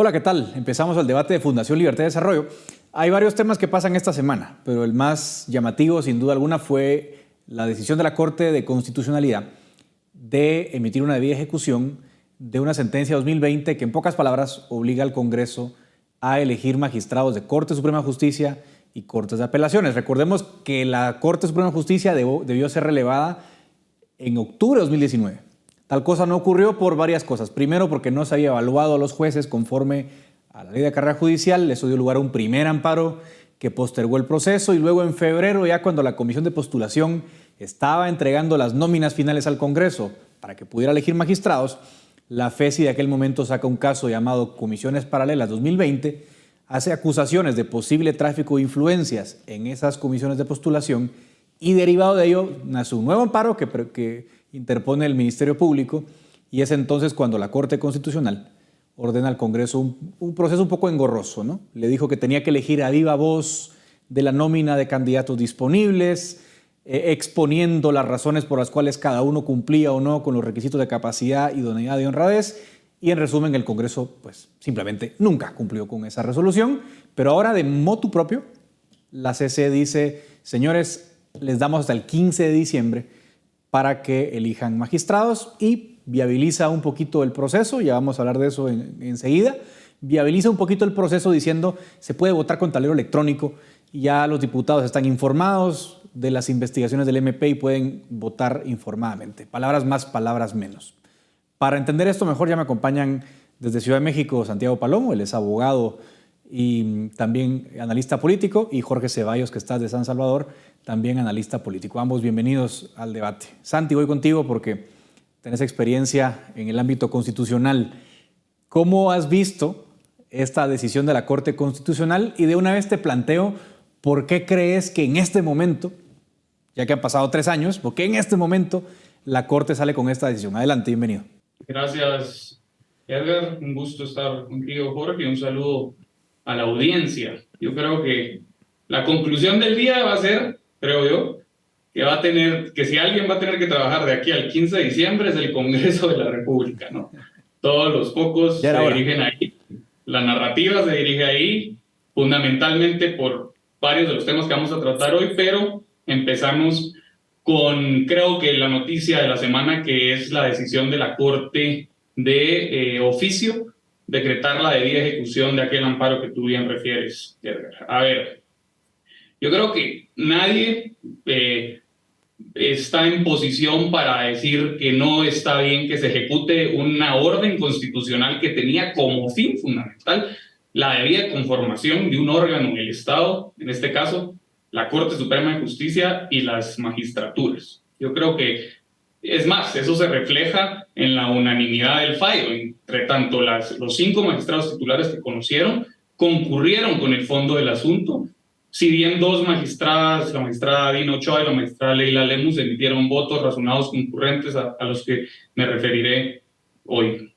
Hola, ¿qué tal? Empezamos el debate de Fundación Libertad y Desarrollo. Hay varios temas que pasan esta semana, pero el más llamativo, sin duda alguna, fue la decisión de la Corte de Constitucionalidad de emitir una debida ejecución de una sentencia 2020 que, en pocas palabras, obliga al Congreso a elegir magistrados de Corte Suprema de Justicia y Cortes de Apelaciones. Recordemos que la Corte Suprema de Justicia debió ser relevada en octubre de 2019. Tal cosa no ocurrió por varias cosas. Primero, porque no se había evaluado a los jueces conforme a la ley de carrera judicial. Eso dio lugar a un primer amparo que postergó el proceso. Y luego en febrero, ya cuando la Comisión de Postulación estaba entregando las nóminas finales al Congreso para que pudiera elegir magistrados, la FESI de aquel momento saca un caso llamado Comisiones Paralelas 2020, hace acusaciones de posible tráfico de influencias en esas comisiones de postulación y derivado de ello nace un nuevo amparo que interpone el Ministerio Público y es entonces cuando la Corte Constitucional ordena al Congreso un proceso un poco engorroso, ¿no? Le dijo que tenía que elegir a viva voz de la nómina de candidatos disponibles, exponiendo las razones por las cuales cada uno cumplía o no con los requisitos de capacidad, idoneidad y honradez. Y en resumen, el Congreso pues simplemente nunca cumplió con esa resolución, pero ahora de motu propio, la CC dice, señores, les damos hasta el 15 de diciembre para que elijan magistrados y viabiliza un poquito el proceso, ya vamos a hablar de eso enseguida, viabiliza un poquito el proceso diciendo se puede votar con tablero electrónico, ya los diputados están informados de las investigaciones del MP y pueden votar informadamente. Palabras más, palabras menos. Para entender esto mejor ya me acompañan desde Ciudad de México Santiago Palomo, él es abogado y también analista político, y Jorge Ceballos, que está de San Salvador, también analista político. Ambos bienvenidos al debate. Santi, voy contigo porque tenés experiencia en el ámbito constitucional. ¿Cómo has visto esta decisión de la Corte Constitucional? Y de una vez te planteo, ¿por qué crees que en este momento, ya que han pasado 3 años, por qué en este momento la Corte sale con esta decisión? Adelante, bienvenido. Gracias, Edgar. Un gusto estar contigo, Jorge. Un saludo a la audiencia. Yo creo que la conclusión del día va a ser, creo yo, que si alguien va a tener que trabajar de aquí al 15 de diciembre es el Congreso de la República, ¿no? Todos los focos se dirigen ahí, la narrativa se dirige ahí, fundamentalmente por varios de los temas que vamos a tratar hoy, pero empezamos con, creo que la noticia de la semana, que es la decisión de la Corte de oficio, decretar la debida ejecución de aquel amparo que tú bien refieres, Edgar. A ver, yo creo que nadie está en posición para decir que no está bien que se ejecute una orden constitucional que tenía como fin fundamental la debida conformación de un órgano del Estado, en este caso la Corte Suprema de Justicia y las magistraturas. Yo creo que, es más, eso se refleja en la unanimidad del fallo. Entre tanto, los 5 magistrados titulares que conocieron concurrieron con el fondo del asunto. Si bien 2 magistradas, la magistrada Dina Ochoa y la magistrada Leila Lemus, emitieron votos razonados concurrentes a los que me referiré hoy.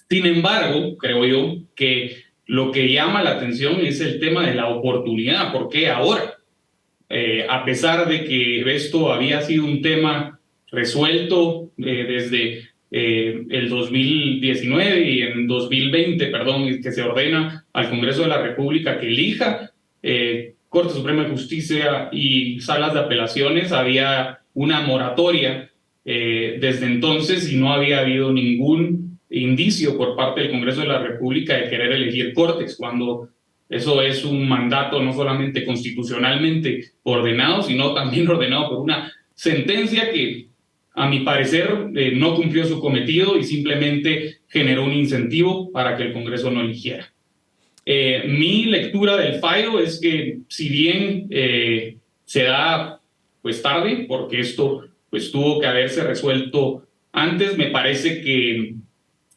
Sin embargo, creo yo que lo que llama la atención es el tema de la oportunidad. ¿Por qué ahora? A pesar de que esto había sido un tema resuelto desde el 2019 y en 2020, que se ordena al Congreso de la República que elija Corte Suprema de Justicia y salas de apelaciones, había una moratoria desde entonces y no había habido ningún indicio por parte del Congreso de la República de querer elegir cortes, cuando eso es un mandato no solamente constitucionalmente ordenado, sino también ordenado por una sentencia que, a mi parecer, no cumplió su cometido y simplemente generó un incentivo para que el Congreso no eligiera. Mi lectura del fallo es que, si bien se da pues tarde, porque esto pues tuvo que haberse resuelto antes, me parece que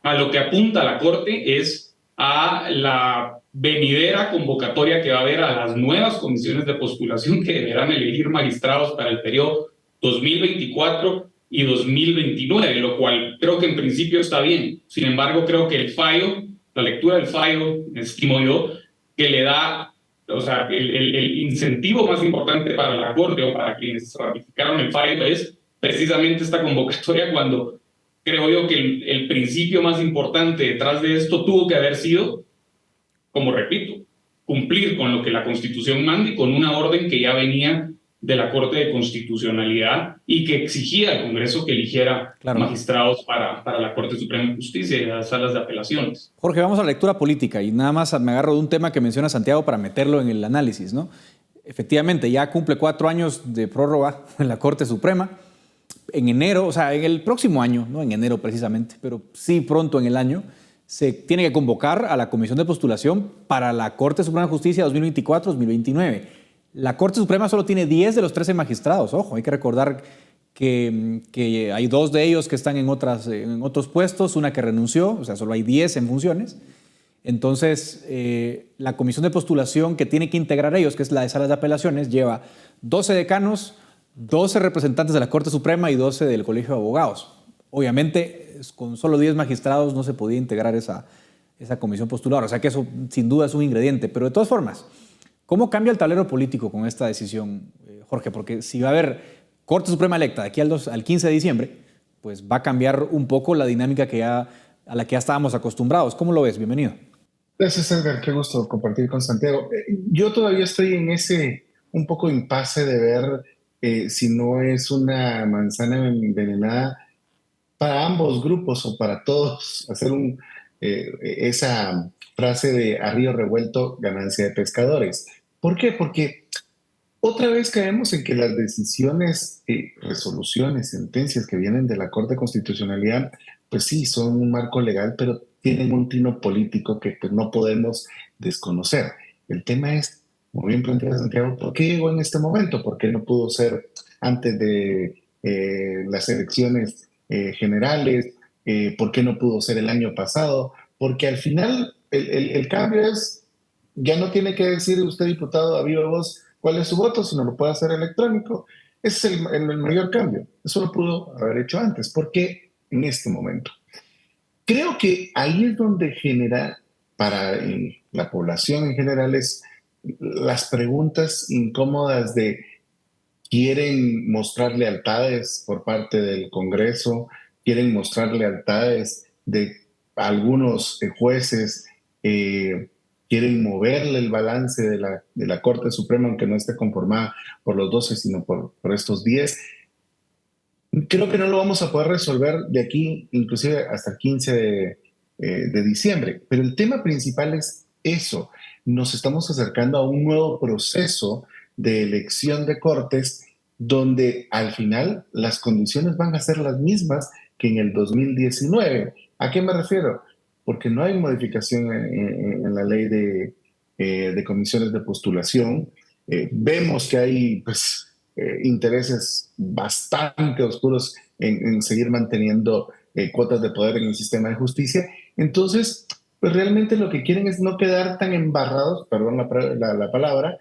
a lo que apunta la Corte es a la venidera convocatoria que va a haber a las nuevas comisiones de postulación que deberán elegir magistrados para el periodo 2024 y 2029, lo cual creo que en principio está bien. Sin embargo, creo que el fallo, la lectura del fallo, estimo yo, que le da, o sea, el incentivo más importante para la Corte o para quienes ratificaron el fallo es precisamente esta convocatoria, cuando creo yo que el principio más importante detrás de esto tuvo que haber sido, como repito, cumplir con lo que la Constitución manda y con una orden que ya venía de la Corte de Constitucionalidad y que exigía al Congreso que eligiera magistrados para la Corte Suprema de Justicia y las salas de apelaciones. Jorge, vamos a la lectura política y nada más me agarro de un tema que menciona Santiago para meterlo en el análisis, ¿no? Efectivamente, ya cumple 4 años de prórroga en la Corte Suprema. En enero, o sea, en el próximo año, no en enero precisamente, pero sí pronto en el año, se tiene que convocar a la Comisión de Postulación para la Corte Suprema de Justicia 2024-2029. La Corte Suprema solo tiene 10 de los 13 magistrados. Ojo, hay que recordar que hay 2 de ellos que están en otros puestos, una que renunció, o sea, solo hay 10 en funciones. Entonces, la Comisión de Postulación que tiene que integrar ellos, que es la de salas de apelaciones, lleva 12 decanos, 12 representantes de la Corte Suprema y 12 del Colegio de Abogados. Obviamente, con solo 10 magistrados no se podía integrar esa comisión postuladora. O sea que eso sin duda es un ingrediente. Pero de todas formas, ¿cómo cambia el tablero político con esta decisión, Jorge? Porque si va a haber Corte Suprema electa de aquí al 15 de diciembre, pues va a cambiar un poco la dinámica a la que ya estábamos acostumbrados. ¿Cómo lo ves? Bienvenido. Gracias, Edgar. Qué gusto compartir con Santiago. Yo todavía estoy en ese un poco impasse de ver si no es una manzana envenenada para ambos grupos o para todos, hacer esa frase de a río revuelto, ganancia de pescadores. ¿Por qué? Porque otra vez caemos en que las decisiones, resoluciones, sentencias que vienen de la Corte de Constitucionalidad, pues sí, son un marco legal, pero tienen un tino político que pues, no podemos desconocer. El tema es, como bien plantea Santiago, ¿por qué llegó en este momento? ¿Por qué no pudo ser antes de las elecciones generales? ¿Por qué no pudo ser el año pasado? Porque al final el cambio es, ya no tiene que decir usted, diputado, a viva voz cuál es su voto, sino lo puede hacer electrónico. Ese es el mayor cambio. Eso lo pudo haber hecho antes. ¿Por qué en este momento? Creo que ahí es donde genera para la población en general es las preguntas incómodas de quieren mostrar lealtades por parte del Congreso, quieren mostrar lealtades de algunos jueces, quieren moverle el balance de la Corte Suprema, aunque no esté conformada por los 12, sino por estos 10. Creo que no lo vamos a poder resolver de aquí, inclusive hasta el 15 de diciembre. Pero el tema principal es eso. Nos estamos acercando a un nuevo proceso de elección de cortes donde al final las condiciones van a ser las mismas que en el 2019. ¿A qué me refiero? Porque no hay modificación en la ley de comisiones de postulación. Vemos que hay intereses bastante oscuros en seguir manteniendo cuotas de poder en el sistema de justicia. Entonces, pues realmente lo que quieren es no quedar tan embarrados, perdón la palabra,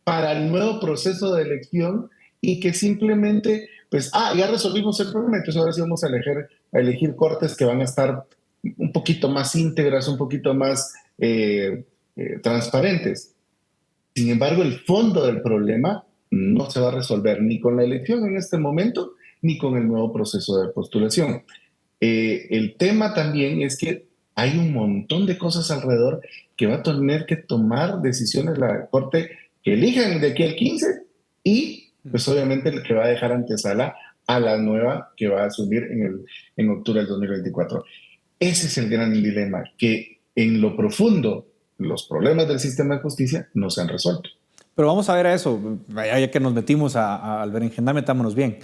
para el nuevo proceso de elección y que simplemente, pues, ya resolvimos el problema, entonces ahora sí vamos a elegir cortes que van a estar un poquito más íntegras, un poquito más transparentes. Sin embargo, el fondo del problema no se va a resolver ni con la elección en este momento, ni con el nuevo proceso de postulación. El tema también es que hay un montón de cosas alrededor que va a tener que tomar decisiones la Corte que elijan de aquí al 15 y pues obviamente el que va a dejar antesala a la nueva que va a asumir en octubre del 2024. Ese es el gran dilema, que en lo profundo los problemas del sistema de justicia no se han resuelto. Pero vamos a ver a eso, ya que nos metimos al berenjenal, metámonos bien.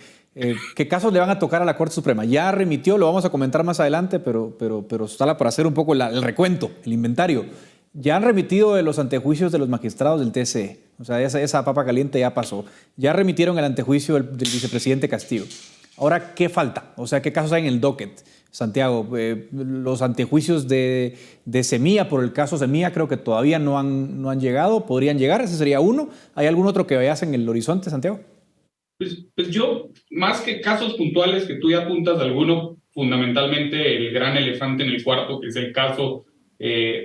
¿Qué casos le van a tocar a la Corte Suprema? Ya remitió, lo vamos a comentar más adelante, pero está para hacer un poco el recuento, el inventario. Ya han remitido de los antejuicios de los magistrados del TCE, o sea, esa papa caliente ya pasó. Ya remitieron el antejuicio del vicepresidente Castillo. Ahora, ¿qué falta? O sea, ¿qué casos hay en el docket? Santiago, los antejuicios de Semilla, por el caso Semilla, creo que todavía no han llegado, podrían llegar, ese sería uno. ¿Hay algún otro que vayas en el horizonte, Santiago? Pues yo, más que casos puntuales que tú ya apuntas de alguno, fundamentalmente el gran elefante en el cuarto, que es el caso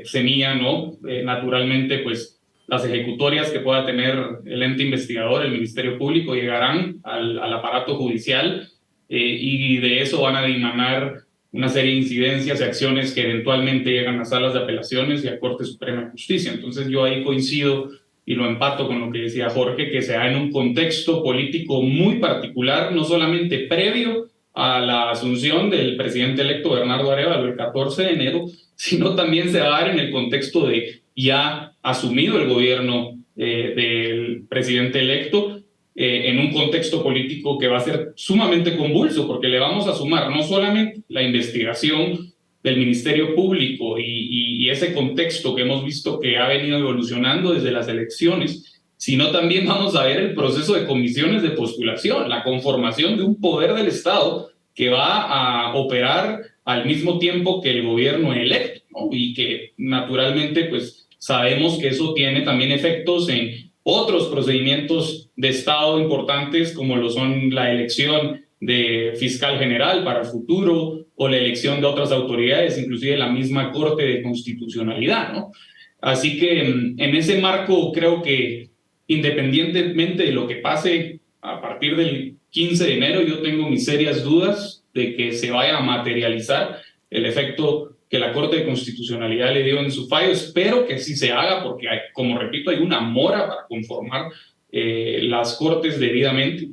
Semilla, ¿no? Naturalmente, pues las ejecutorias que pueda tener el ente investigador, el Ministerio Público, llegarán al aparato judicial y de eso van a dimanar una serie de incidencias y acciones que eventualmente llegan a salas de apelaciones y a Corte Suprema de Justicia. Entonces yo ahí coincido y lo empato con lo que decía Jorge, que se da en un contexto político muy particular, no solamente previo a la asunción del presidente electo Bernardo Arévalo el 14 de enero, sino también se va a dar en el contexto de ya asumido el gobierno del presidente electo, en un contexto político que va a ser sumamente convulso, porque le vamos a sumar no solamente la investigación del Ministerio Público y ese contexto que hemos visto que ha venido evolucionando desde las elecciones, sino también vamos a ver el proceso de comisiones de postulación, la conformación de un poder del Estado que va a operar al mismo tiempo que el gobierno electo, ¿no? Y que naturalmente pues sabemos que eso tiene también efectos en otros procedimientos de Estado importantes, como lo son la elección de fiscal general para el futuro o la elección de otras autoridades, inclusive la misma Corte de Constitucionalidad, ¿no? Así que en ese marco creo que independientemente de lo que pase a partir del 15 de enero, yo tengo mis serias dudas de que se vaya a materializar el efecto que la Corte de Constitucionalidad le dio en su fallo. Espero que sí se haga porque, como repito, hay una mora para conformar las Cortes debidamente.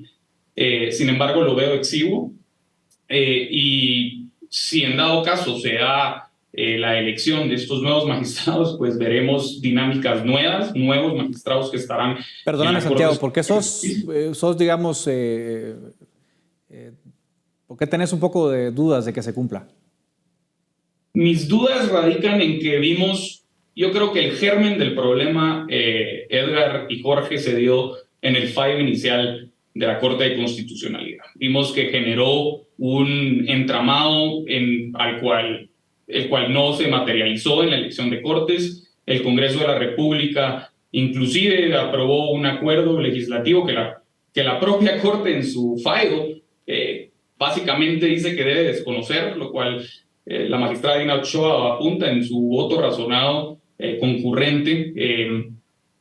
Sin embargo, lo veo exiguo. Y si en dado caso se da la elección de estos nuevos magistrados, pues veremos dinámicas nuevas, nuevos magistrados que estarán... Perdóname, Santiago, ¿por qué sos digamos, por qué tenés un poco de dudas de que se cumpla? Mis dudas radican en que vimos, yo creo que el germen del problema, Edgar y Jorge, se dio en el fallo inicial de la Corte de Constitucionalidad. Vimos que generó un entramado el cual no se materializó en la elección de Cortes. El Congreso de la República inclusive aprobó un acuerdo legislativo que la propia Corte en su fallo básicamente dice que debe desconocer, lo cual la magistrada Dina Ochoa apunta en su voto razonado concurrente,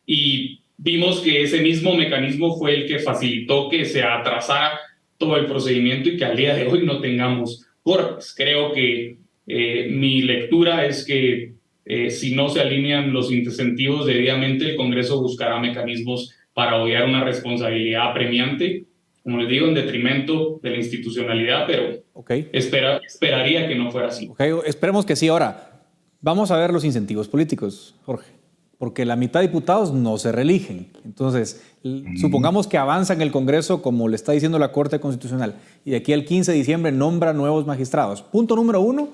y vimos que ese mismo mecanismo fue el que facilitó que se atrasara todo el procedimiento y que al día de hoy no tengamos cortes. Creo que mi lectura es que si no se alinean los incentivos debidamente, el Congreso buscará mecanismos para obviar una responsabilidad apremiante, como les digo, en detrimento de la institucionalidad, pero esperaría que no fuera así. Esperemos que sí. Ahora, vamos a ver los incentivos políticos, Jorge, porque la mitad de diputados no se reeligen. Entonces, supongamos que avanza en el Congreso, como le está diciendo la Corte Constitucional, y de aquí al 15 de diciembre nombra nuevos magistrados. Punto número 1,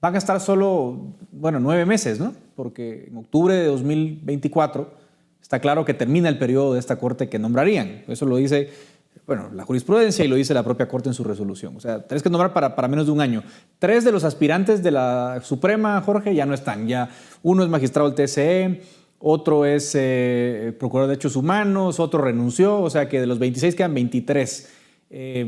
van a estar solo, 9 meses, ¿no? Porque en octubre de 2024 está claro que termina el periodo de esta Corte que nombrarían. Eso lo dice la jurisprudencia y lo dice la propia Corte en su resolución. O sea, tenés que nombrar para menos de un año. 3 de los aspirantes de la Suprema, Jorge, ya no están. Ya uno es magistrado del TSE, otro es procurador de Derechos Humanos, otro renunció. O sea que de los 26 quedan 23.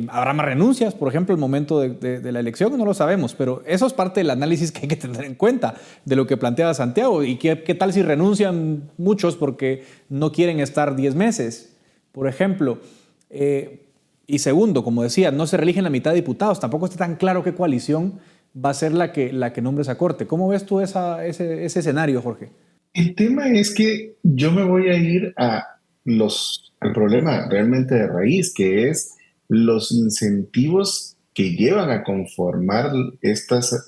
¿Habrá más renuncias, por ejemplo, el momento de la elección? No lo sabemos, pero eso es parte del análisis que hay que tener en cuenta de lo que planteaba Santiago. ¿Y qué tal si renuncian muchos porque no quieren estar 10 meses, por ejemplo? Y segundo, como decía, no se reeligen la mitad de diputados. Tampoco está tan claro qué coalición va a ser la que nombre esa Corte. ¿Cómo ves tú ese escenario, Jorge? El tema es que yo me voy a ir al problema realmente de raíz, que es los incentivos que llevan a conformar estas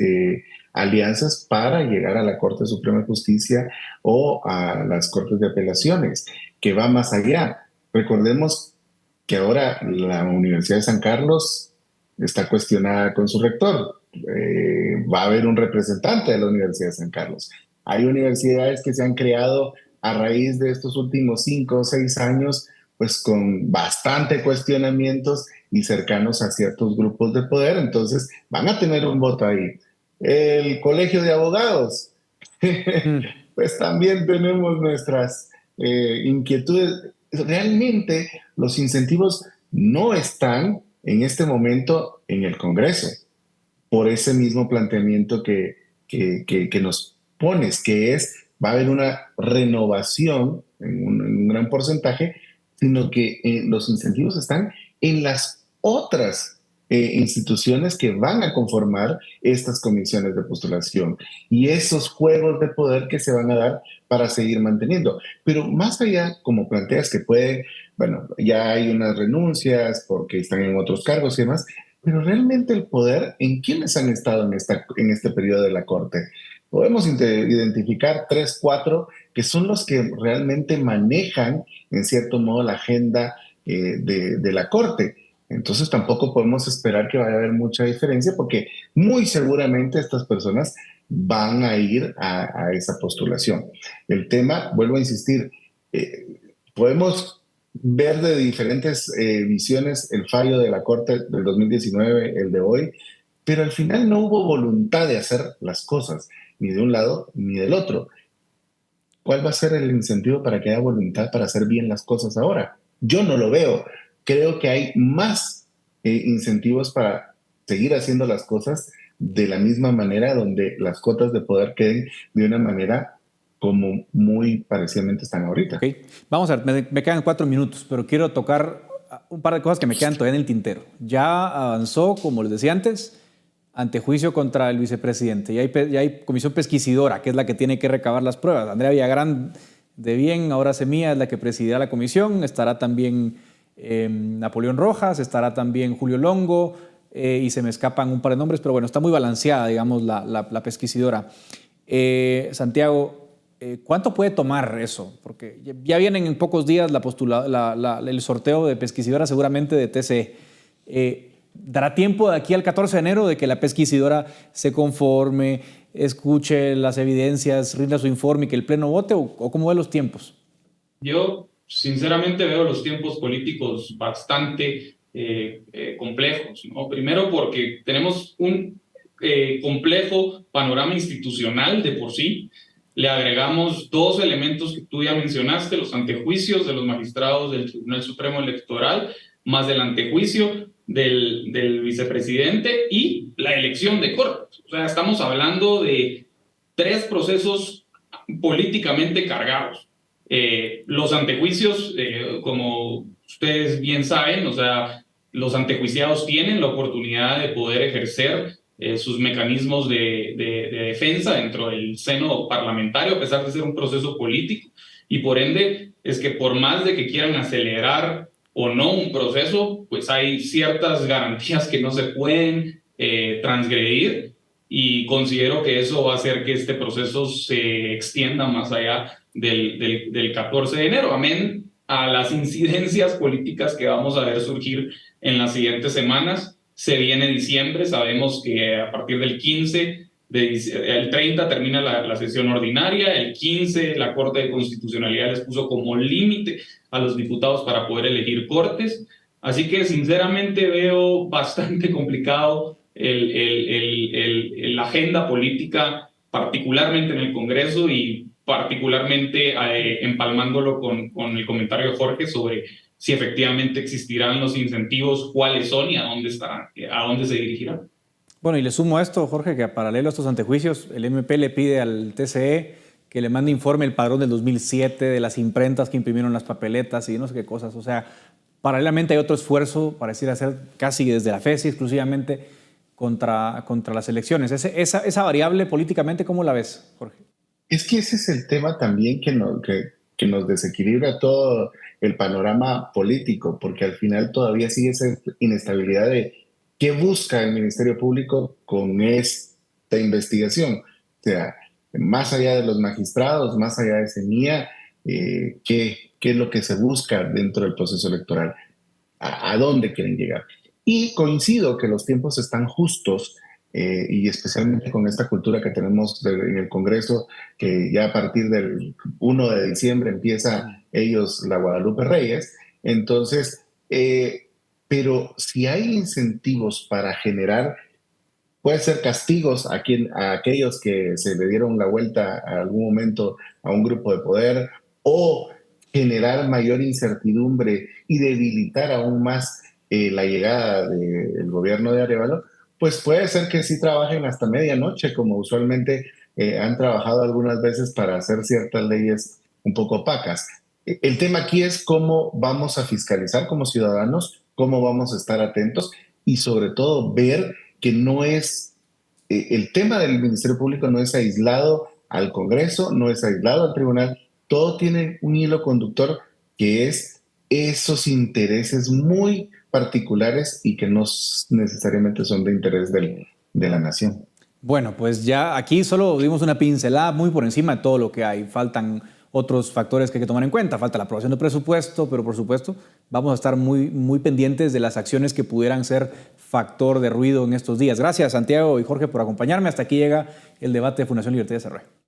alianzas para llegar a la Corte Suprema de Justicia o a las Cortes de Apelaciones, que va más allá. Recordemos que ahora la Universidad de San Carlos está cuestionada con su rector. Va a haber un representante de la Universidad de San Carlos. Hay universidades que se han creado a raíz de estos últimos 5 o 6 años, pues con bastante cuestionamientos y cercanos a ciertos grupos de poder. Entonces van a tener un voto ahí. El Colegio de Abogados, pues también tenemos nuestras inquietudes. Realmente los incentivos no están en este momento en el Congreso por ese mismo planteamiento que nos pones, que va a haber una renovación en un gran porcentaje, sino que los incentivos están en las otras instituciones que van a conformar estas comisiones de postulación y esos juegos de poder que se van a dar para seguir manteniendo. Pero más allá, como planteas que puede, bueno, ya hay unas renuncias porque están en otros cargos y demás, pero realmente el poder, ¿en quiénes han estado en este periodo de la Corte? Podemos identificar 3, 4 que son los que realmente manejan, en cierto modo, la agenda de la Corte. Entonces tampoco podemos esperar que vaya a haber mucha diferencia porque muy seguramente estas personas van a ir a esa postulación. El tema, vuelvo a insistir, podemos ver de diferentes visiones el fallo de la Corte del 2019, el de hoy, pero al final no hubo voluntad de hacer las cosas, ni de un lado ni del otro. ¿Cuál va a ser el incentivo para que haya voluntad para hacer bien las cosas ahora? Yo no lo veo. Creo que hay más incentivos para seguir haciendo las cosas de la misma manera, donde las cotas de poder queden de una manera como muy parecidamente están ahorita. Okay. Vamos a ver, me quedan 4 minutos, pero quiero tocar un par de cosas que me quedan todavía en el tintero. Ya avanzó, como les decía antes, antejuicio contra el vicepresidente. Ya hay comisión pesquisidora, que es la que tiene que recabar las pruebas. Andrea Villagrán de Bien, ahora Semilla, es la que presidirá la comisión. Estará también Napoleón Rojas, estará también Julio Longo, y se me escapan un par de nombres, pero bueno, está muy balanceada, digamos, la pesquisidora. Santiago, ¿cuánto puede tomar eso? Porque ya vienen en pocos días el sorteo de pesquisidora seguramente de TCE. ¿Dará tiempo de aquí al 14 de enero de que la pesquisidora se conforme, escuche las evidencias, rinda su informe y que el Pleno vote? ¿O cómo ve los tiempos? Yo sinceramente veo los tiempos políticos bastante complejos, ¿no? Primero porque tenemos un complejo panorama institucional de por sí. Le agregamos 2 elementos que tú ya mencionaste, los antejuicios de los magistrados del Tribunal Supremo Electoral, más el antejuicio del vicepresidente y la elección de Cortes. O sea, estamos hablando de 3 procesos políticamente cargados. Los antejuicios, como ustedes bien saben, o sea, los antejuiciados tienen la oportunidad de poder ejercer sus mecanismos de defensa dentro del seno parlamentario, a pesar de ser un proceso político, y por ende es que por más de que quieran acelerar o no un proceso, pues hay ciertas garantías que no se pueden transgredir, y considero que eso va a hacer que este proceso se extienda más allá del 14 de enero, amén a las incidencias políticas que vamos a ver surgir en las siguientes semanas. Se viene diciembre, sabemos que a partir del 15, el 30 termina la sesión ordinaria, el 15 la Corte de Constitucionalidad les puso como límite a los diputados para poder elegir cortes, así que sinceramente veo bastante complicado la agenda política, particularmente en el Congreso y particularmente empalmándolo con el comentario de Jorge sobre si efectivamente existirán los incentivos, cuáles son y a dónde estarán, a dónde se dirigirán. Bueno, y le sumo a esto, Jorge, que paralelo a estos antejuicios, el MP le pide al TCE que le mande informe el padrón del 2007, de las imprentas que imprimieron las papeletas y no sé qué cosas. O sea, paralelamente hay otro esfuerzo, pareciera ser casi desde la FESI exclusivamente, contra las elecciones. Esa variable políticamente, ¿cómo la ves, Jorge? Es que ese es el tema también que nos desequilibra todo el panorama político, porque al final todavía sigue esa inestabilidad de qué busca el Ministerio Público con esta investigación. O sea, más allá de los magistrados, más allá de Semilla, ¿qué es lo que se busca dentro del proceso electoral? ¿A dónde quieren llegar? Y coincido que los tiempos están justos, y especialmente con esta cultura que tenemos en el Congreso, que ya a partir del 1 de diciembre empieza ellos la Guadalupe Reyes. Entonces, pero si hay incentivos para generar, puede ser castigos a aquellos que se le dieron la vuelta a algún momento a un grupo de poder, o generar mayor incertidumbre y debilitar aún más la llegada del gobierno de Arévalo, pues puede ser que sí trabajen hasta medianoche, como usualmente han trabajado algunas veces para hacer ciertas leyes un poco opacas. El tema aquí es cómo vamos a fiscalizar como ciudadanos, cómo vamos a estar atentos y sobre todo ver que no es, el tema del Ministerio Público no es aislado al Congreso, no es aislado al Tribunal, todo tiene un hilo conductor que es esos intereses muy particulares y que no necesariamente son de interés de la nación. Bueno, pues ya aquí solo dimos una pincelada muy por encima de todo lo que hay. Faltan otros factores que hay que tomar en cuenta. Falta la aprobación del presupuesto, pero por supuesto vamos a estar muy pendientes de las acciones que pudieran ser factor de ruido en estos días. Gracias, Santiago y Jorge, por acompañarme. Hasta aquí llega el debate de Fundación Libertad y Desarrollo.